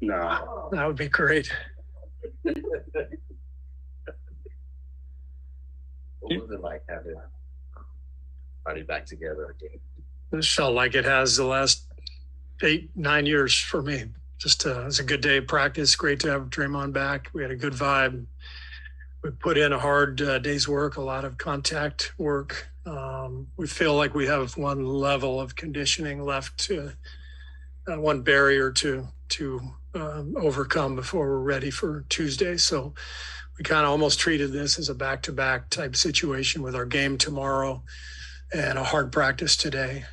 No. That would be great. What was it like having everybody back together again? This felt like it has the last 8-9 years for me. Just it was a good day of practice. Great to have Draymond back. We had a good vibe. We put in a hard day's work, a lot of contact work. We feel like we have one level of conditioning left to one barrier to overcome before we're ready for Tuesday. So we kind of almost treated this as a back-to-back type situation with our game tomorrow and a hard practice today.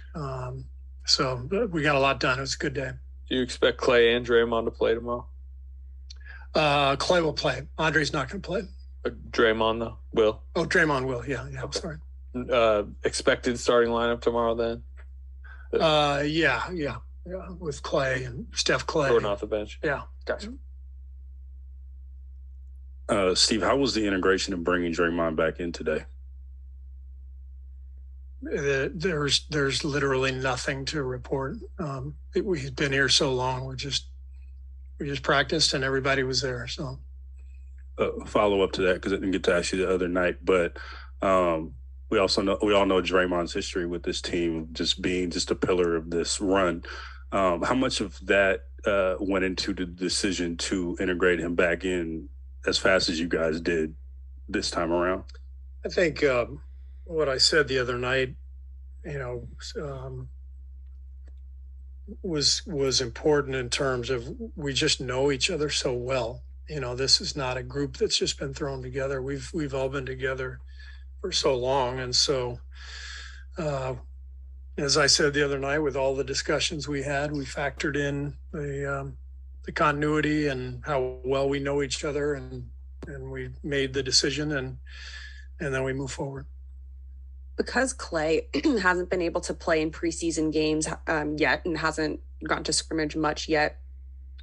So we got a lot done. It was a good day. Do you expect Clay and Draymond to play tomorrow? Clay will play. Andre's not going to play. Draymond, though, will? Oh, Draymond will. Yeah, okay. I'm sorry. Expected starting lineup tomorrow then? Yeah. With Clay and Steph Clay. Or off the bench? Yeah. Gotcha. Steve, how was the integration of bringing Draymond back in today? There's literally nothing to report. We've been here so long. We just practiced and everybody was there. So follow up to that, because I didn't get to ask you the other night, but we all know Draymond's history with this team, just being just a pillar of this run. How much of that went into the decision to integrate him back in as fast as you guys did this time around? I think what I said the other night, was important in terms of we just know each other so well. This is not a group that's just been thrown together. We've all been together for so long, and so as I said the other night, with all the discussions we had, we factored in the continuity and how well we know each other, and we made the decision, and then we move forward. Because Clay hasn't been able to play in preseason games yet and hasn't gone to scrimmage much yet,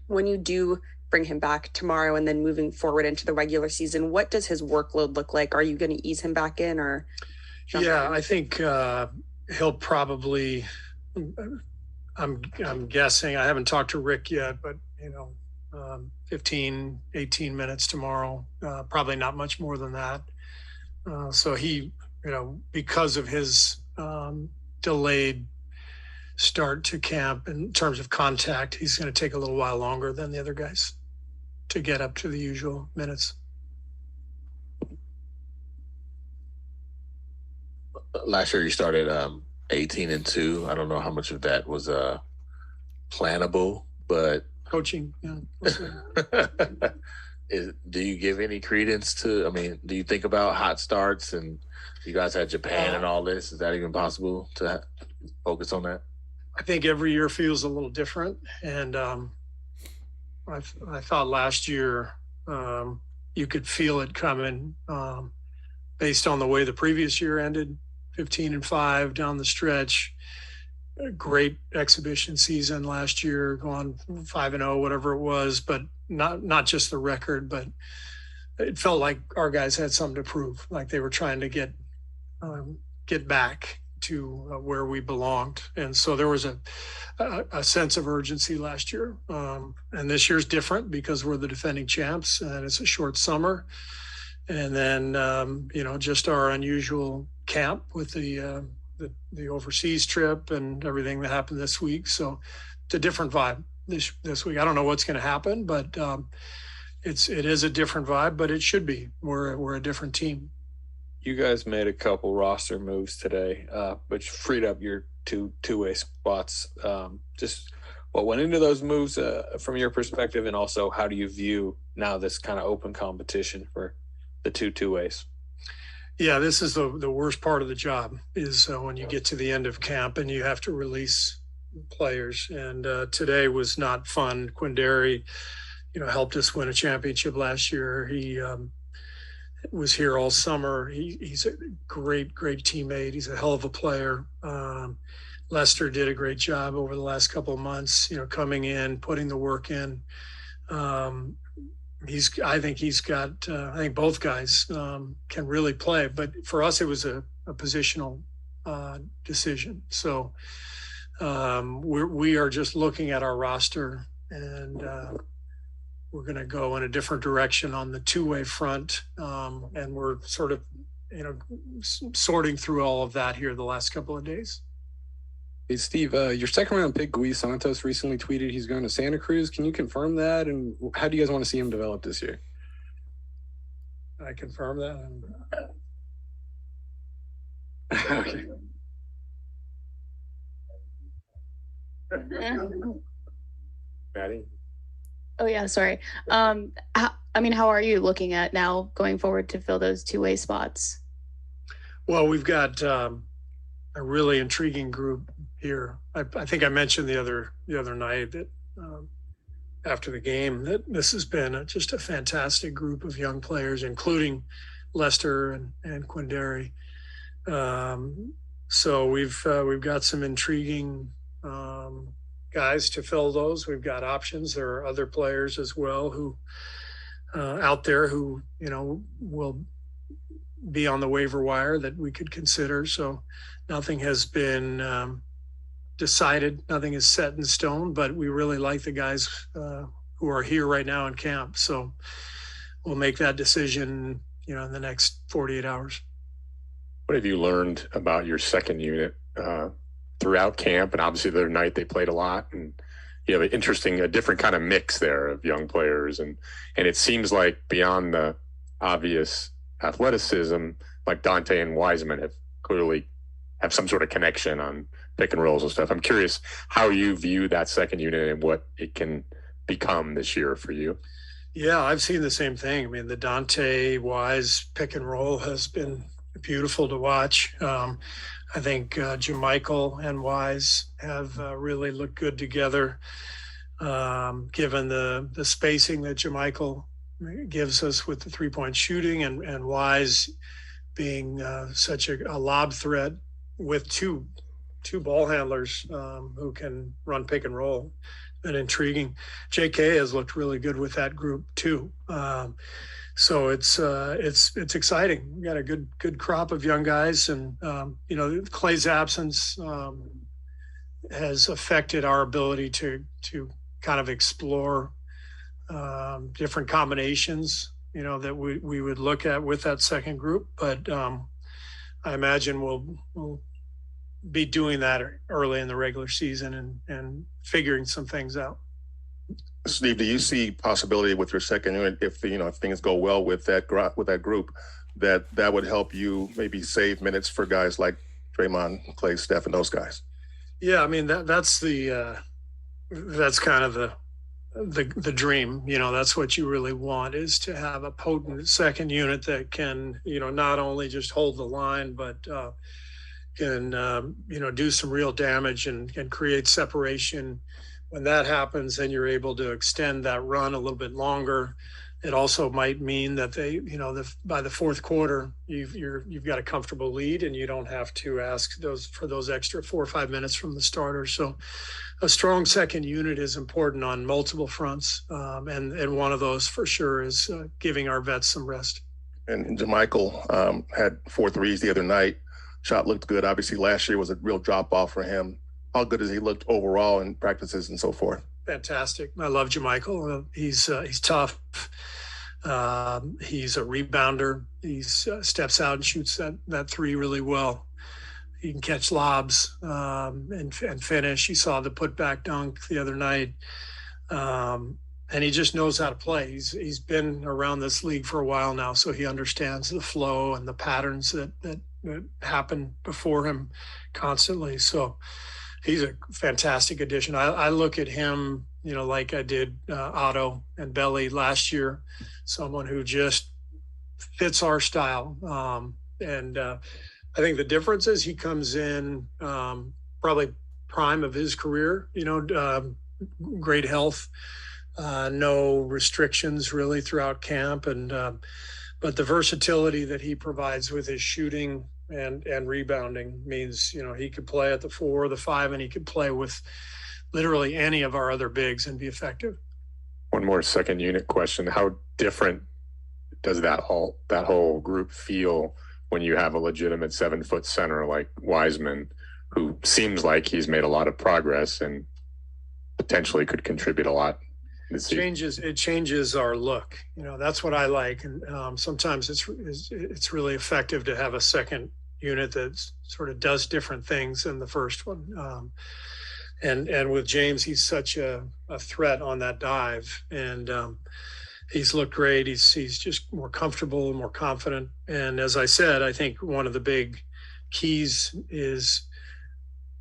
when you do bring him back tomorrow and then moving forward into the regular season, what does his workload look like? Are you going to ease him back in or? Yeah, I think he'll probably, I'm guessing, I haven't talked to Rick yet, but 15, 18 minutes tomorrow, probably not much more than that. So he, because of his delayed start to camp in terms of contact, he's going to take a little while longer than the other guys to get up to the usual minutes. Last year you started 18-2. I don't know how much of that was plannable, but coaching. Yeah. Do you give any credence to? Do you think about hot starts, and you guys had Japan and all this? Is that even possible to focus on that? I think every year feels a little different, and I thought last year you could feel it coming based on the way the previous year ended, 15-5 down the stretch. A great exhibition season last year, going 5-0, whatever it was, but not just the record, but it felt like our guys had something to prove, like they were trying to get back to where we belonged. And so there was a sense of urgency last year. And this year's different because we're the defending champs and it's a short summer. And then, just our unusual camp with the overseas trip and everything that happened this week. So it's a different vibe this week. I don't know what's going to happen, but it is a different vibe, but it should be. We're a different team. You guys made a couple roster moves today, which freed up your two-way spots. Just what went into those moves from your perspective, and also how do you view now this kind of open competition for the two-ways? Yeah, this is the worst part of the job is when you get to the end of camp and you have to release players. And today was not fun. Quindary, helped us win a championship last year. He was here all summer. He's a great teammate. He's a hell of a player. Lester did a great job over the last couple of months, coming in, putting the work in. I think both guys can really play, but for us, it was a positional decision. So we are just looking at our roster and going to go in a different direction on the two-way front, and we're sort of sorting through all of that here the last couple of days. Hey, Steve, your second round pick, Guy Santos, recently tweeted he's going to Santa Cruz. Can you confirm that? And how do you guys want to see him develop this year? I confirm that. Okay. Maddie? Oh yeah, sorry. How are you looking at now going forward to fill those two-way spots? Well, we've got a really intriguing group here. I think I mentioned the other night that after the game that this has been just a fantastic group of young players, including Lester and Quindary. So we've got some intriguing guys to fill those. We've got options. There are other players as well who out there who will be on the waiver wire that we could consider. So nothing has been decided. Nothing is set in stone, but we really like the guys who are here right now in camp. So we'll make that decision, in the next 48 hours. What have you learned about your second unit throughout camp? And obviously the other night they played a lot, and you have a different kind of mix there of young players. And it seems like beyond the obvious athleticism, like Dante and Wiseman have some sort of connection on pick and rolls and stuff. I'm curious how you view that second unit and what it can become this year for you. Yeah, I've seen the same thing. I mean, the Dante Wise pick and roll has been beautiful to watch. I think JaMychal and Wise have really looked good together, given the spacing that JaMychal gives us with the three-point shooting, and Wise being such a lob threat with two ball handlers who can run pick and roll. And intriguing. JK has looked really good with that group too. So it's exciting. We got a good crop of young guys, and Clay's absence has affected our ability to kind of explore different combinations, that we would look at with that second group. But I imagine we'll be doing that early in the regular season and figuring some things out. Steve, do you see possibility with your second unit if things go well with that group that would help you maybe save minutes for guys like Draymond, Clay, Steph, and those guys? Yeah, I mean that's kind of the dream. That's what you really want, is to have a potent second unit that can not only just hold the line but can do some real damage and create separation. When that happens, then you're able to extend that run a little bit longer. It also might mean that they, by the fourth quarter, you've got a comfortable lead, and you don't have to ask for those extra 4 or 5 minutes from the starter. So, a strong second unit is important on multiple fronts, and one of those for sure is giving our vets some rest. And JaMychal had 4 threes the other night. Shot looked good. Obviously, last year was a real drop off for him. How good has he looked overall in practices and so forth? Fantastic. I love JaMychal. He's tough. He's a rebounder. He steps out and shoots that three really well. He can catch lobs and finish. You saw the putback dunk the other night. And he just knows how to play. He's been around this league for a while now, so he understands the flow and the patterns that happen before him constantly. So he's a fantastic addition. I look at him, like I did Otto and Belly last year, someone who just fits our style. And I think the difference is he comes in probably prime of his career, great health, no restrictions really throughout camp. And but the versatility that he provides with his shooting and rebounding means, he could play at the 4 or the 5, and he could play with literally any of our other bigs and be effective. One more second unit question. How different does that whole group feel when you have a legitimate 7-foot center like Wiseman, who seems like he's made a lot of progress and potentially could contribute a lot this season? It changes our look. You know, that's what I like. And sometimes it's really effective to have a second unit that sort of does different things than the first one. And with James, he's such a threat on that dive, and he's looked great. He's just more comfortable and more confident. And as I said, I think one of the big keys is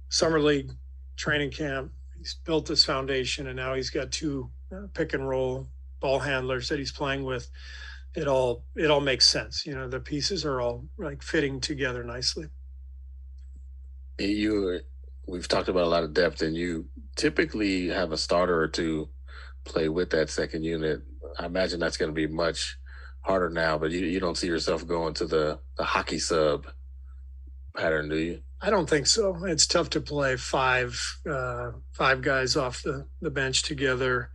summer league, training camp. He's built this foundation, and now he's got two pick and roll ball handlers that he's playing with. It all makes sense. You know, the pieces are all like fitting together nicely. We've talked about a lot of depth, and you typically have a starter or two play with that second unit. I imagine that's going to be much harder now, but you don't see yourself going to the hockey sub pattern, do you? I don't think so. It's tough to play five guys off the bench together.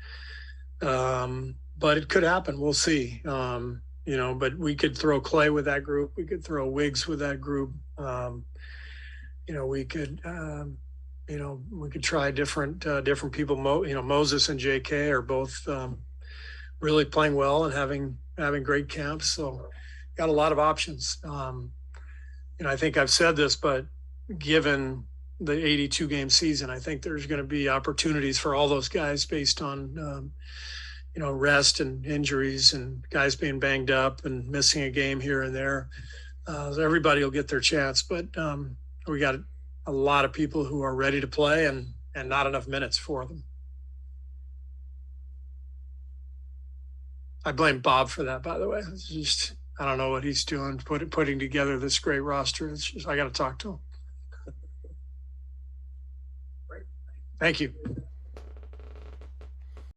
But it could happen. We'll see. You know, but we could throw Clay with that group. We could throw Wiggs with that group. You know, we could try different people. Moses and JK are both really playing well and having great camps. So got a lot of options. You know, I think I've said this, but given the 82 game season, I think there's going to be opportunities for all those guys based on, you know, rest and injuries and guys being banged up and missing a game here and there. So everybody will get their chance, but we got a lot of people who are ready to play and not enough minutes for them. I blame Bob for that, by the way. It's just, I don't know what he's doing, putting together this great roster. It's just, I got to talk to him. Thank you.